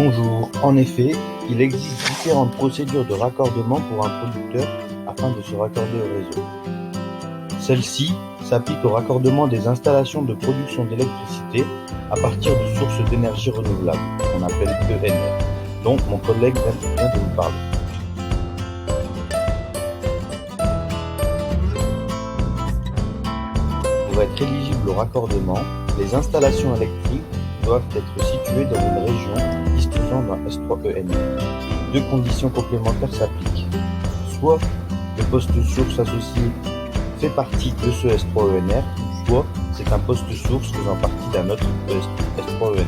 Bonjour. En effet, il existe différentes procédures de raccordement pour un producteur afin de se raccorder au réseau. Celle-ci s'applique au raccordement des installations de production d'électricité à partir de sources d'énergie renouvelable, qu'on appelle ENR, dont mon collègue vient de vous parler. Pour être éligible au raccordement, les installations électriques doivent être situées dans une région disposant d'un S3ENR. Deux conditions complémentaires s'appliquent. Soit le poste source associé fait partie de ce S3ENR, soit c'est un poste source faisant partie d'un autre S3ENR.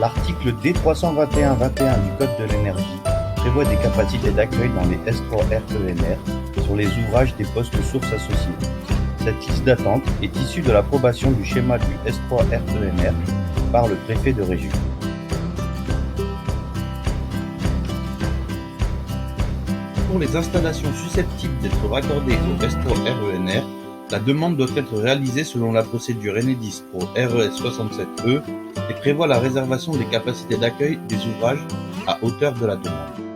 L'article D321-21 du Code de l'énergie prévoit des capacités d'accueil dans les S3RENR sur les ouvrages des postes sources associés. Cette liste d'attente est issue de l'approbation du schéma du S3RENR par le préfet de région. Pour les installations susceptibles d'être raccordées au S3RENR, la demande doit être réalisée selon la procédure Enedis Pro RES 67E et prévoit la réservation des capacités d'accueil des ouvrages à hauteur de la demande.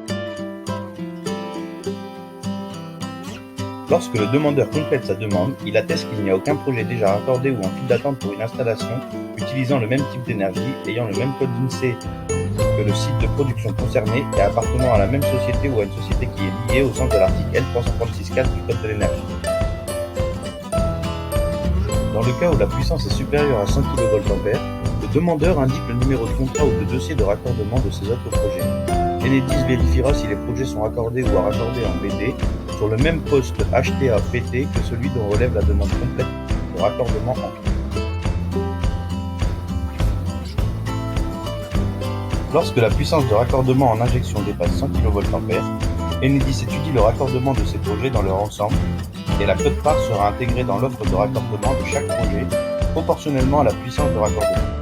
Lorsque le demandeur complète sa demande, il atteste qu'il n'y a aucun projet déjà raccordé ou en file d'attente pour une installation utilisant le même type d'énergie, ayant le même code INSEE que le site de production concerné et appartenant à la même société ou à une société qui est liée au sens de l'article L336-4 du Code de l'énergie. Dans le cas où la puissance est supérieure à 100 kVA, le demandeur indique le numéro de contrat ou de dossier de raccordement de ses autres projets. Enedis vérifiera si les projets sont raccordés ou à raccorder en BD sur le même poste HTA-PT que celui dont relève la demande complète de raccordement en tout. Lorsque la puissance de raccordement en injection dépasse 100 kVA, Enedis étudie le raccordement de ces projets dans leur ensemble et la quote-part sera intégrée dans l'offre de raccordement de chaque projet proportionnellement à la puissance de raccordement.